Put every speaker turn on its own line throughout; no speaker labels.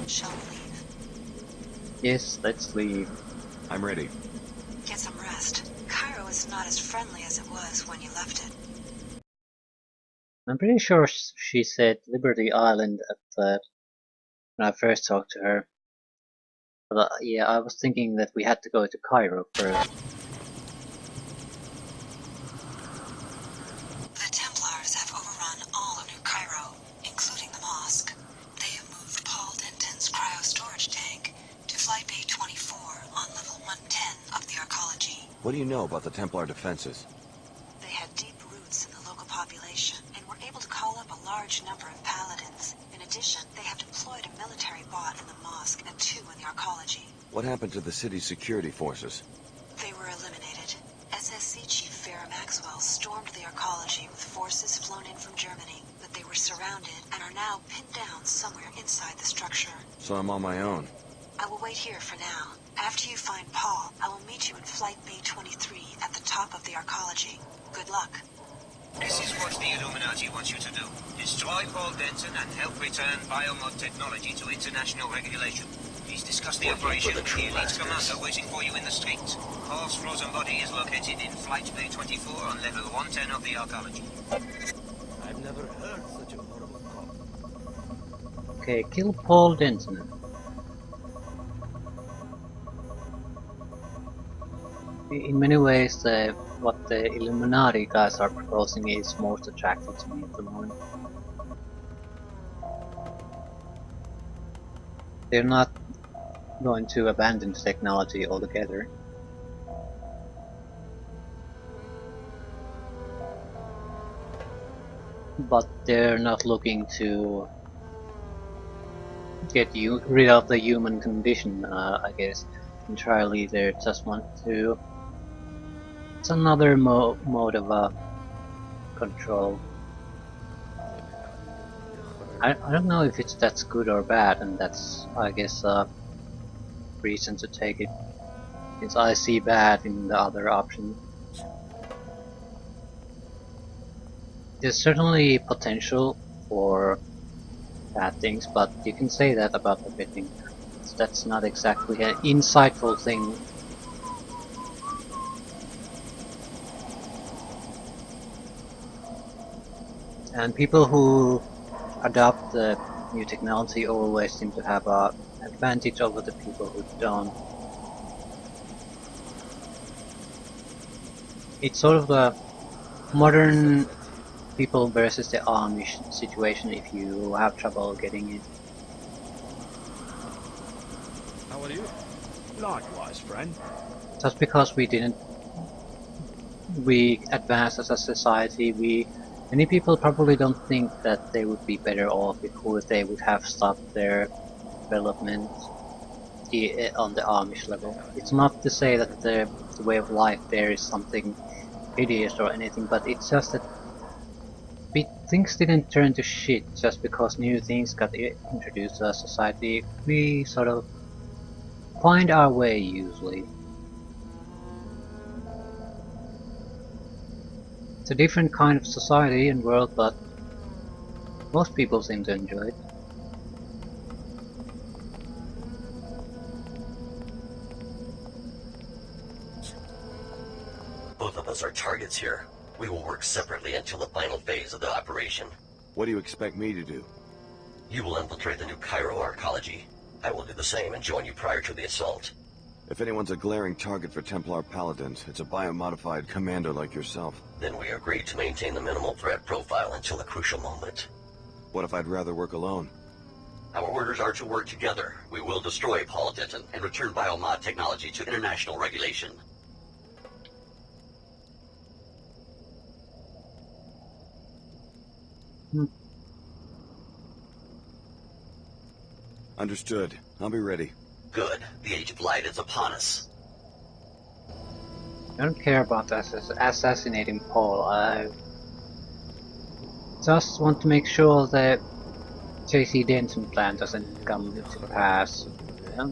Shall we leave?
Yes, let's leave.
I'm ready.
Get some rest. Cairo is not as friendly as it was when you left it.
I'm pretty sure she said Liberty Island at the when I first talked to her. But yeah, I was thinking that we had to go to Cairo first.
The Templars have overrun all of New Cairo, including the mosque. They have moved Paul Denton's cryo-storage tank to Flight Bay 24 on level 110 of the arcology.
What do you know about the Templar defenses?
They have deep roots in the local population and were able to call up a large number of paladins. In addition, they have deployed a military bot in the mosque and 2 in the arcology.
What happened to the city's security forces?
They were eliminated. SSC Chief Farrah Maxwell stormed the arcology with forces flown in from Germany, but they were surrounded and are now pinned down somewhere inside the structure.
So I'm on my own.
I will wait here for now. After you find Paul, I will meet you in Flight Bay 23 at the top of the arcology. Good luck.
This is what the Illuminati wants you to do. Destroy Paul Denton and help return biomod technology to international regulation. Please discuss the operation with the elite commander waiting for you in the streets. Paul's frozen body is located in Flight Bay 24 on level 110 of the arcology.
I've never heard such a horrible call.
Okay, kill Paul Denton. In many ways, what the Illuminati guys are proposing is most attractive to me at the moment. They're not going to abandon the technology altogether. But they're not looking to get rid of the human condition, I guess. Entirely, they just want to... It's another mode of control. I don't know if that's good or bad, and that's, I guess, a reason to take it, since I see bad in the other option. There's certainly potential for bad things, but you can say that about everything. That's not exactly an insightful thing. And people who adopt the new technology always seem to have an advantage over the people who don't. It's sort of the modern people versus the Amish situation if you have trouble getting it.
How are you? Likewise, friend.
Just because we advanced as a society, many people probably don't think that they would be better off if they would have stopped their development on the Amish level. It's not to say that the way of life there is something hideous or anything, but it's just that things didn't turn to shit just because new things got introduced to our society. We sort of find our way usually. It's a different kind of society and world, but most people seem to enjoy it.
Both of us are targets here. We will work separately until the final phase of the operation.
What do you expect me to do?
You will infiltrate the New Cairo arcology. I will do the same and join you prior to the assault.
If anyone's a glaring target for Templar Paladins, it's a biomodified commander like yourself.
Then we agree to maintain the minimal threat profile until a crucial moment.
What if I'd rather work alone?
Our orders are to work together. We will destroy Paul Denton and return biomod technology to international regulation.
Understood. I'll be ready.
Good. The Age of Light is upon us.
I don't care about assassinating Paul. I just want to make sure that JC Denton plan doesn't come to pass. Yeah?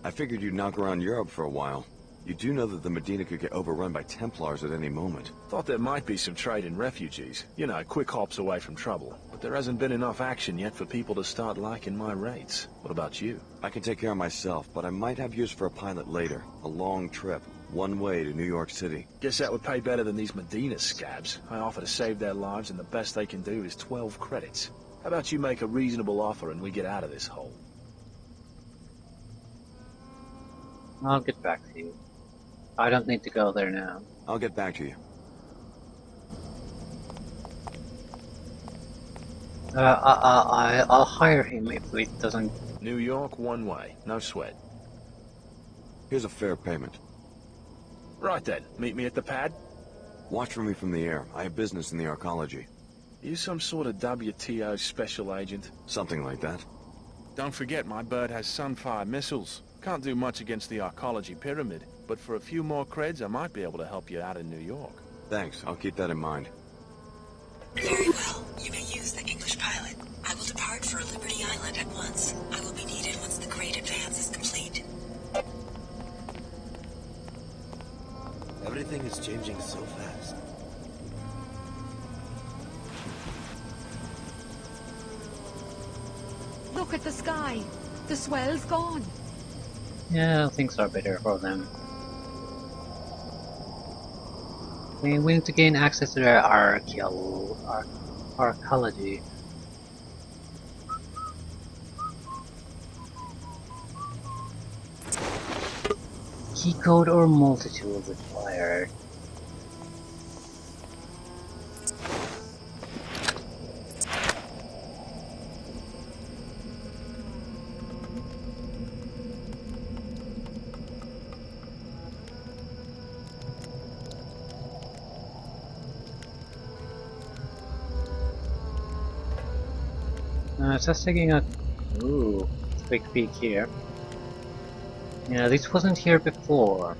I figured you'd knock around Europe for a while. You do know that the Medina could get overrun by Templars at any moment.
Thought there might be some trade in refugees. You know, quick hops away from trouble. But there hasn't been enough action yet for people to start liking my rates. What about you?
I can take care of myself, but I might have use for a pilot later. A long trip, one way to New York City.
Guess that would pay better than these Medina scabs. I offer to save their lives, and the best they can do is 12 credits. How about you make a reasonable offer and we get out of this hole?
I'll get back to you. I don't need to go there now.
I'll get back to you.
I'll hire him if it doesn't...
New York, one way. No sweat.
Here's a fair payment.
Right then, meet me at the pad.
Watch for me from the air. I have business in the arcology.
You some sort of WTO special agent?
Something like that.
Don't forget my bird has Sunfire missiles. Can't do much against the arcology pyramid, but for a few more creds I might be able to help you out in New York.
Thanks, I'll keep that in mind.
Very well. You may use the English pilot. I will depart for Liberty Island at once. I will be needed once the great advance is complete.
Everything is changing so fast.
Look at the sky. The swell's gone.
Yeah, things are better for them. We need to gain access to their arcology. Key code or multi-tool required. Just taking a quick peek here. Yeah, this wasn't here before.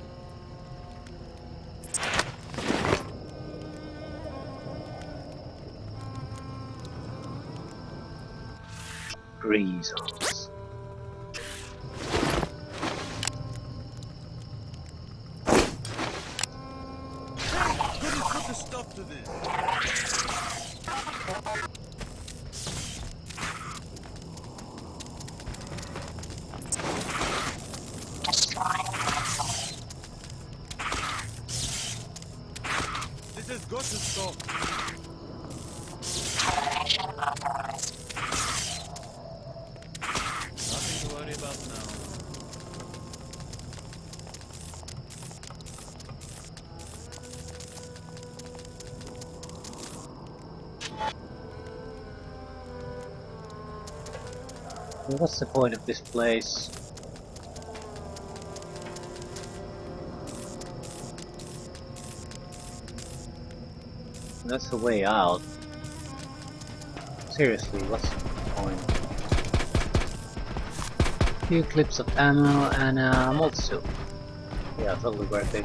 Greasels.
Put a stop to this. This has got to stop. Nothing to worry about now.
What's the point of this place? That's the way out. Seriously, what's the point? A few clips of ammo and a multi-tool. Yeah, totally worth it.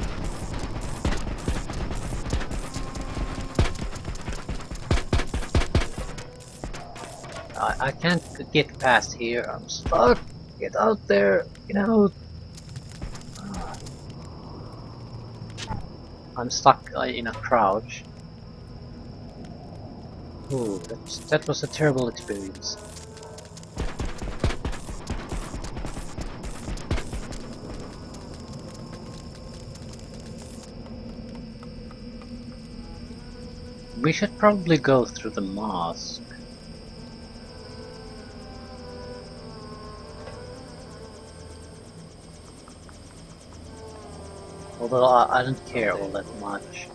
I can't get past here. I'm stuck. Get out there. Get out. I'm stuck in a crouch. Ooh, that was a terrible experience. We should probably go through the mosque. Although I don't care all that much.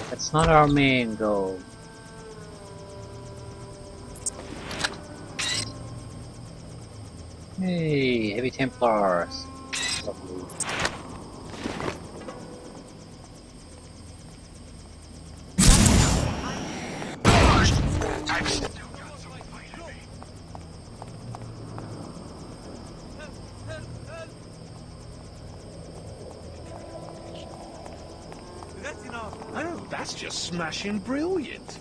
That's not our main goal. Hey, heavy Templars. Lovely.
That's enough.
Oh, that's just smashing brilliant.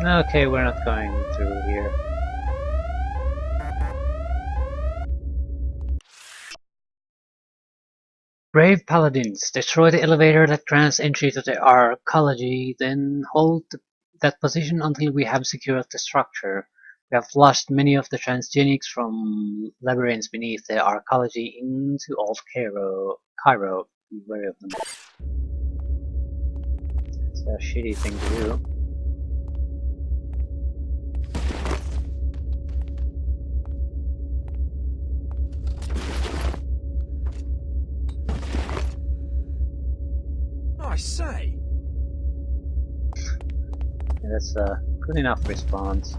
Okay, we're not going through here. Brave paladins, destroy the elevator that grants entry to the arcology, then hold that position until we have secured the structure. We have flushed many of the transgenics from labyrinths beneath the arcology into old Cairo. Be wary of them. It's a shitty thing to do.
I say.
Yeah, that's a good enough response.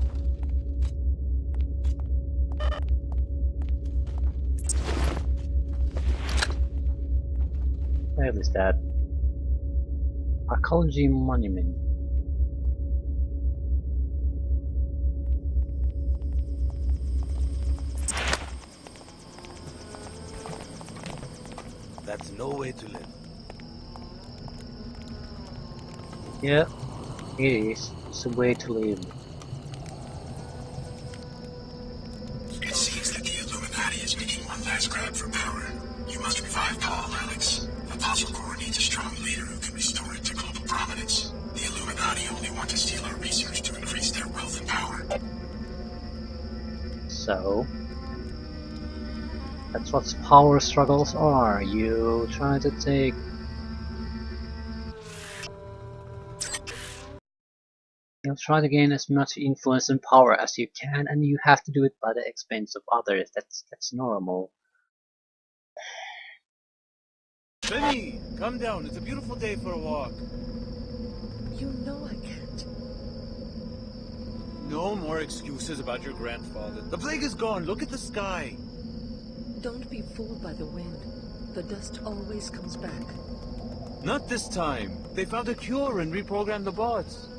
Where is that? Arcology monument.
That's no way to live.
Yeah, it is. It's a way to live.
It seems that the Illuminati is making one last grab for power. You must revive Paul, Alex. Apostle Core needs a strong leader who can restore it to global prominence. The Illuminati only want to steal our research to increase their wealth and power.
So, that's what power struggles are. You try to take... You'll try to gain as much influence and power as you can, and you have to do it by the expense of others. That's normal.
Benny, come down. It's a beautiful day for a walk.
You know I can't.
No more excuses about your grandfather. The plague is gone. Look at the sky.
Don't be fooled by the wind. The dust always comes back.
Not this time. They found a cure and reprogrammed the bots.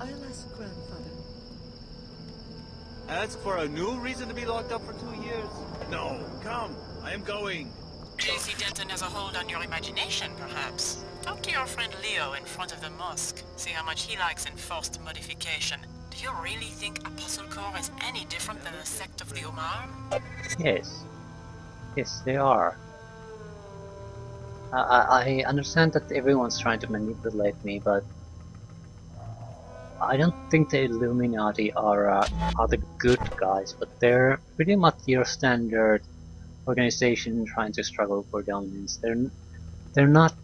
I'll ask grandfather.
Ask for a new reason to be locked up for 2 years? No, come. I am going.
JC Denton has a hold on your imagination, perhaps. Talk to your friend Leo in front of the mosque. See how much he likes enforced modification. Do you really think Apostle Core is any different than the sect of the Omar?
Yes. Yes, they are. I understand that everyone's trying to manipulate me, but I don't think the Illuminati are the good guys, but they're pretty much your standard organization trying to struggle for dominance. They're not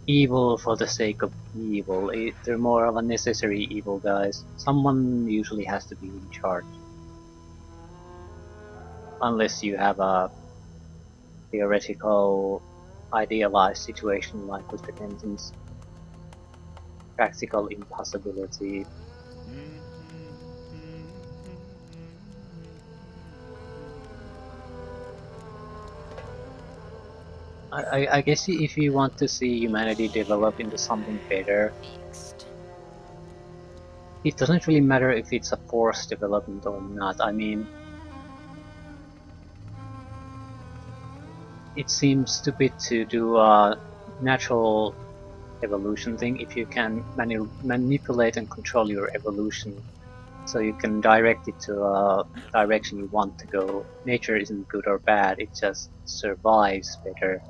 evil for the sake of evil. They're more of a necessary evil, guys. Someone usually has to be in charge. Unless you have a theoretical, idealized situation like with the Dentons. Practical impossibility. I guess if you want to see humanity develop into something better, it doesn't really matter if it's a forced development or not. I mean, it seems stupid to do a natural evolution thing if you can manipulate and control your evolution so you can direct it to a direction you want to go. Nature isn't good or bad, it just survives better.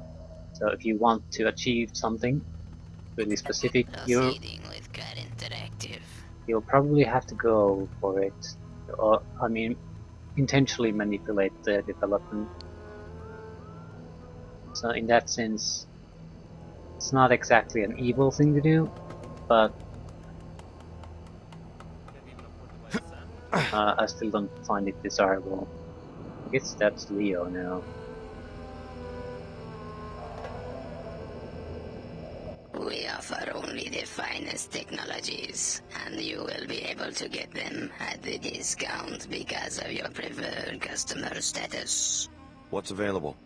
So if you want to achieve something really specific, you'll probably have to go for it. Or, I mean, intentionally manipulate the development. So in that sense, it's not exactly an evil thing to do, but I still don't find it desirable. I guess that's Leo now.
We offer only the finest technologies, and you will be able to get them at the discount because of your preferred customer status.
What's available?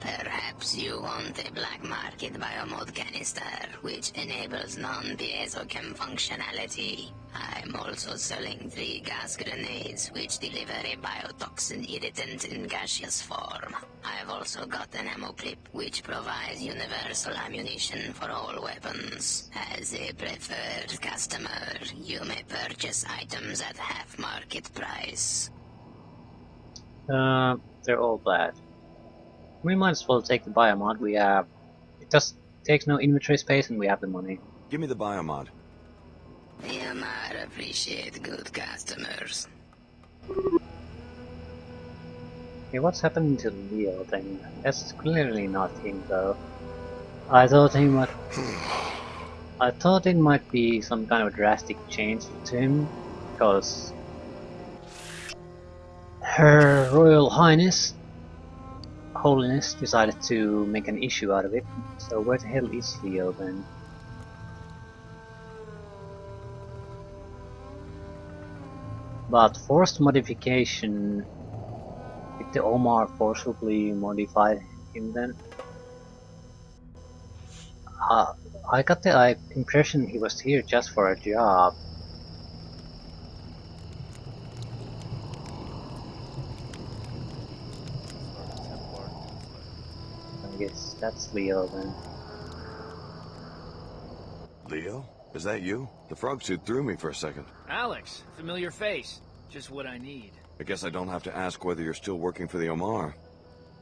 Perhaps you want a black market biomod canister, which enables non-piezochem functionality. I'm also selling 3 gas grenades, which deliver a biotoxin irritant in gaseous form. I've also got an ammo clip, which provides universal ammunition for all weapons. As a preferred customer, you may purchase items at half market price.
They're all bad. We might as well take the biomod. We have... It just takes no inventory space and we have the money.
Give me the biomod.
The Amar appreciate good customers.
Okay, what's happening to Leo then? That's clearly not him though. I thought it might be some kind of drastic change to him, because Her Royal Highness Holiness decided to make an issue out of it. So where the hell is Leo then? But forced modification, did the Omar forcibly modify him then? I got the impression he was here just for a job. I guess that's Leo then.
Leo? Is that you? The frog suit threw me for a second.
Alex, familiar face. Just what I need.
I guess I don't have to ask whether you're still working for the Omar.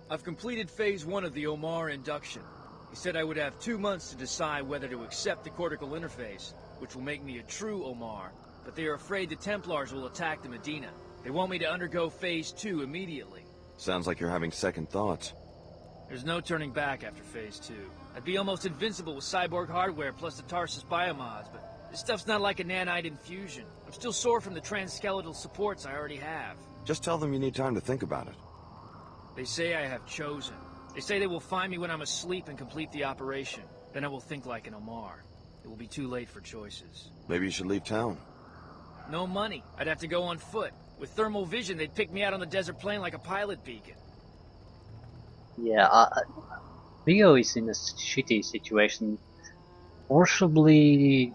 I've completed phase 1 of the Omar induction. He said I would have 2 months to decide whether to accept the cortical interface, which will make me a true Omar. But they are afraid the Templars will attack the Medina. They want me to undergo phase 2 immediately.
Sounds like you're having second thoughts.
There's no turning back after phase 2. I'd be almost invincible with cyborg hardware plus the Tarsus biomods, but this stuff's not like a nanite infusion. I'm still sore from the transskeletal supports I already have.
Just tell them you need time to think about it.
They say I have chosen. They say they will find me when I'm asleep and complete the operation. Then I will think like an Omar. It will be too late for choices.
Maybe you should leave town.
No money. I'd have to go on foot. With thermal vision, they'd pick me out on the desert plain like a pilot beacon.
Yeah, Leo is in a shitty situation. Forcibly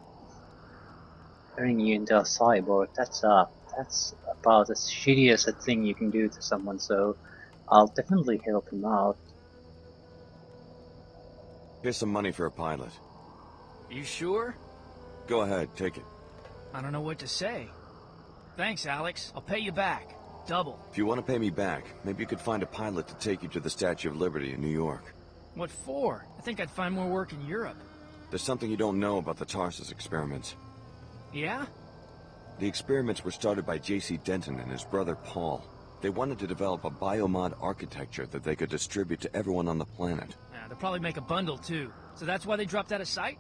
turning you into a cyborg, that's about as shitty as a thing you can do to someone, so I'll definitely help him out.
Here's some money for a pilot.
You sure?
Go ahead, take it.
I don't know what to say. Thanks, Alex. I'll pay you back. Double.
If you want to pay me back, maybe you could find a pilot to take you to the Statue of Liberty in New York.
What for? I think I'd find more work in Europe.
There's something you don't know about the Tarsus experiments.
Yeah?
The experiments were started by J.C. Denton and his brother Paul. They wanted to develop a biomod architecture that they could distribute to everyone on the planet.
Yeah, they'll probably make a bundle too. So that's why they dropped out of sight?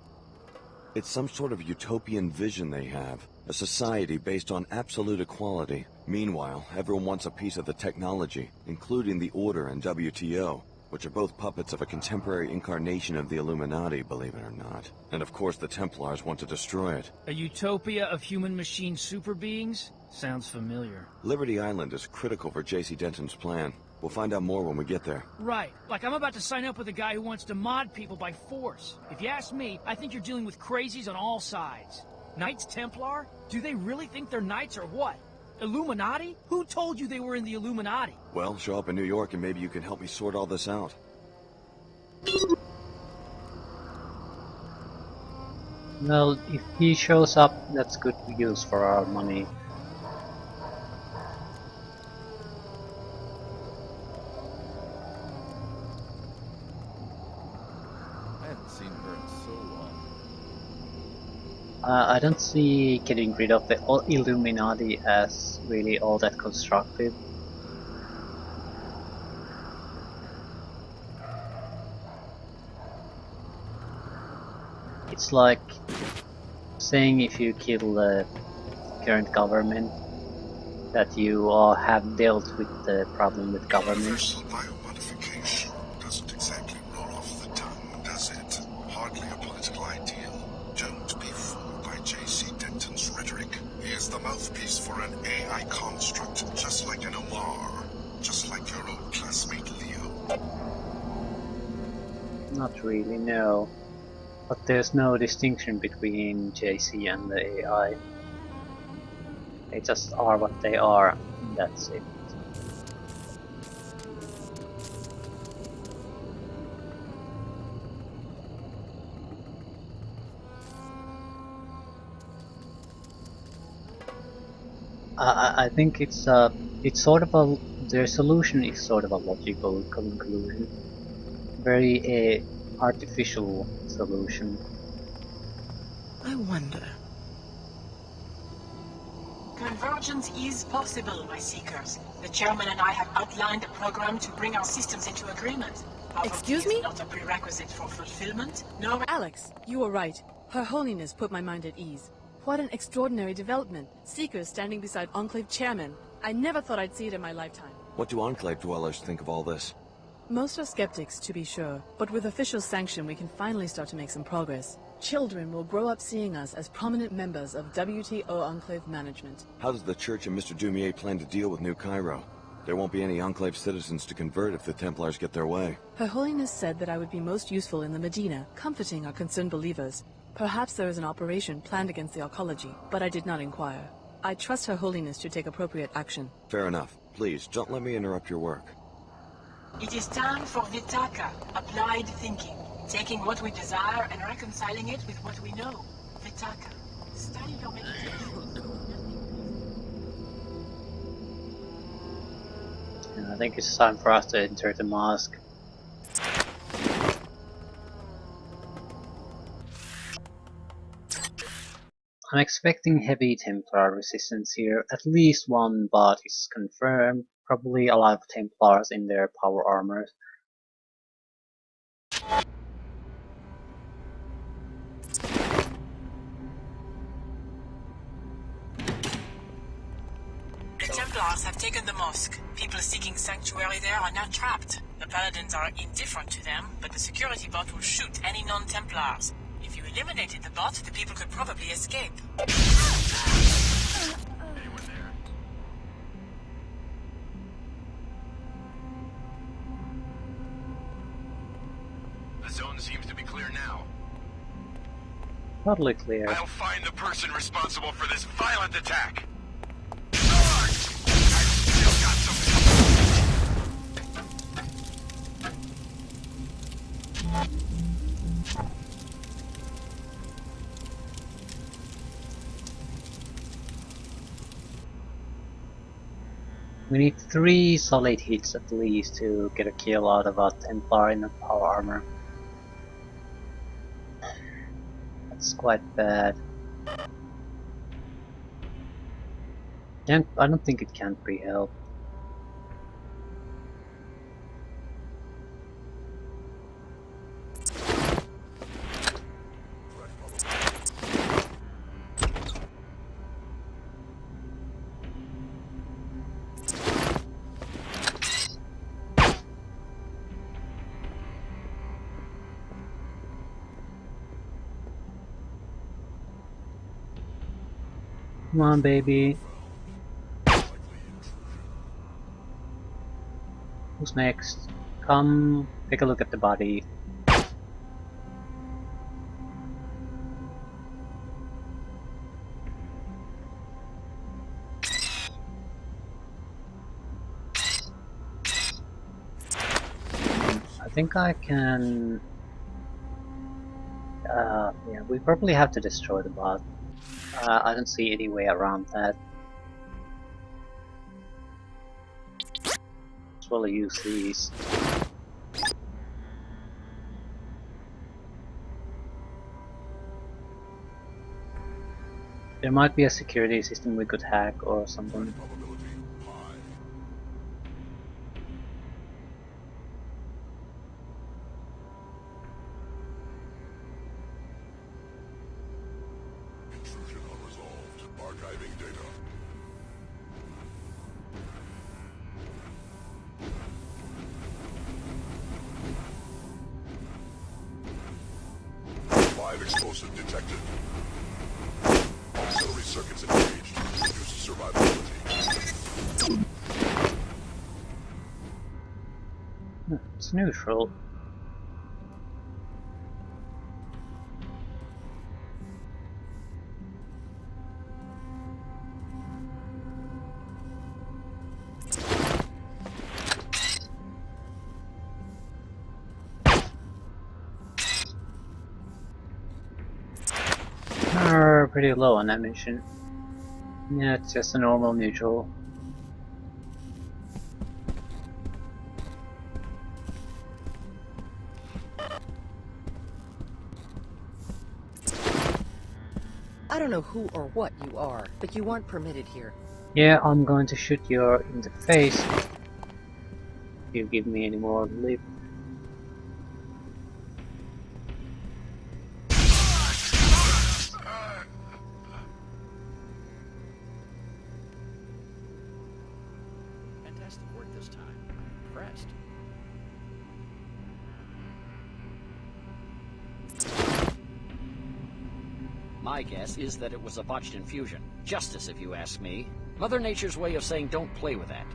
It's some sort of utopian vision they have. A society based on absolute equality. Meanwhile, everyone wants a piece of the technology, including the Order and WTO, which are both puppets of a contemporary incarnation of the Illuminati, believe it or not. And of course the Templars want to destroy it.
A utopia of human-machine super beings? Sounds familiar.
Liberty Island is critical for J.C. Denton's plan. We'll find out more when we get there.
Right. Like I'm about to sign up with a guy who wants to mod people by force. If you ask me, I think you're dealing with crazies on all sides. Knights Templar? Do they really think they're knights or what? Illuminati? Who told you they were in the Illuminati?
Well, show up in New York and maybe you can help me sort all this out.
Well, if he shows up, that's good use for our money.
I haven't seen her in so long.
I don't see getting rid of the Illuminati as really all that constructive. It's like saying if you kill the current government that you have dealt with the problem with government.
Universal biomodification doesn't exactly roll off the tongue, does it? Hardly a political ideal. Don't be fooled by J.C. Denton's rhetoric. He is the mouthpiece for an AI construct, just like an Omar. Just like your old classmate Leo.
Not really, no. But there's no distinction between JC and the AI. They just are what they are, and that's it. I think it's sort of a, their solution is sort of a logical conclusion. Very artificial solution.
I wonder.
Convergence is possible, my seekers. The chairman and I have outlined a program to bring our systems into agreement.
Excuse me?
Not a prerequisite for fulfillment. No.
Alex, you were right. Her Holiness put my mind at ease. What an extraordinary development. Seekers standing beside Enclave chairman. I never thought I'd see it in my lifetime.
What do Enclave dwellers think of all this?
Most are skeptics, to be sure, but with official sanction we can finally start to make some progress. Children will grow up seeing us as prominent members of WTO Enclave management.
How does the Church and Mr. Dumier plan to deal with New Cairo? There won't be any Enclave citizens to convert if the Templars get their way.
Her Holiness said that I would be most useful in the Medina, comforting our concerned believers. Perhaps there is an operation planned against the arcology, but I did not inquire. I trust Her Holiness to take appropriate action.
Fair enough. Please, don't let me interrupt your work.
It is time for Vitaka, applied thinking. Taking what we desire and reconciling it with what we know. Vitaka, study your meditation.
I think it's time for us to enter the mosque. I'm expecting heavy Templar resistance here. At least one bot is confirmed. Probably a lot of Templars in their power armors.
The Templars have taken the mosque. People seeking sanctuary there are now trapped. The Paladins are indifferent to them, but the security bot will shoot any non-Templars. If you eliminated the bot, the people could probably escape.
Anyone there? The zone seems to be clear now.
Totally clear.
I'll find the person responsible for this violent attack.
We need 3 solid hits at least to get a kill out of a Templar in a power armor. That's quite bad. I don't think it can be helped. Come on, baby. Who's next? Come take a look at the body. I think I can... yeah, we probably have to destroy the bot. I don't see any way around that. As well use these. There might be a security system we could hack or something.
Intrusion unresolved. Archiving data. Live explosive detected. Auxiliary circuits engaged. Reduces survivability.
It's neutral. pretty low on that mission. Yeah, it's just a normal neutral.
I don't know who or what you are, but you aren't permitted here.
Yeah, I'm going to shoot you in the face if you give me any more lip.
Fantastic work this time. I'm impressed. My guess is that it was a botched infusion. Justice, if you ask me. Mother Nature's way of saying don't play with that.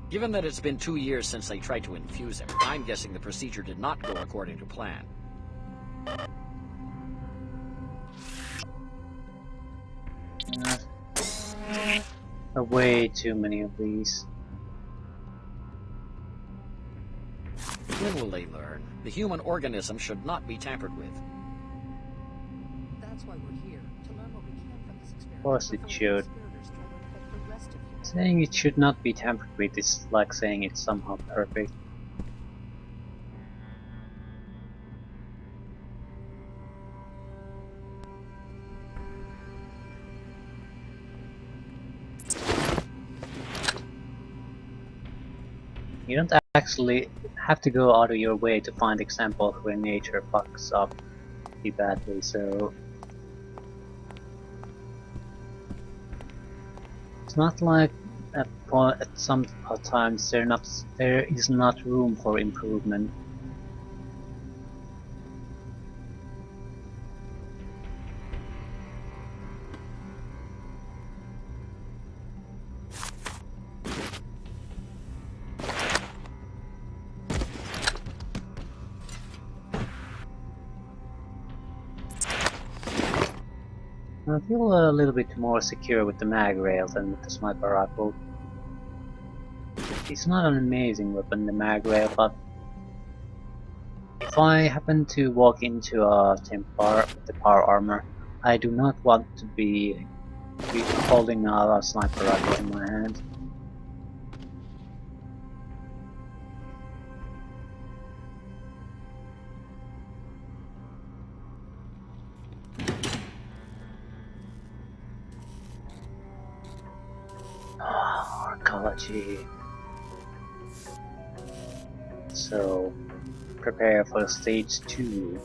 Given that it's been 2 years since they tried to infuse him, I'm guessing the procedure did not go according to plan.
Way too many of these.
When will they learn? The human organism should not be tampered with.
That's why we're here, to learn what we can from this experiment.
Of course it should. Saying it should not be tampered with is like saying it's somehow perfect. You don't actually have to go out of your way to find examples where nature fucks up pretty badly, so it's not like at some times there is not room for improvement. I feel a little bit more secure with the mag rail than with the sniper rifle. It's not an amazing weapon, the mag rail, but if I happen to walk into a Templar with the power armor, I do not want to be holding a sniper rifle in my hand. Arcology. So, prepare for stage 2.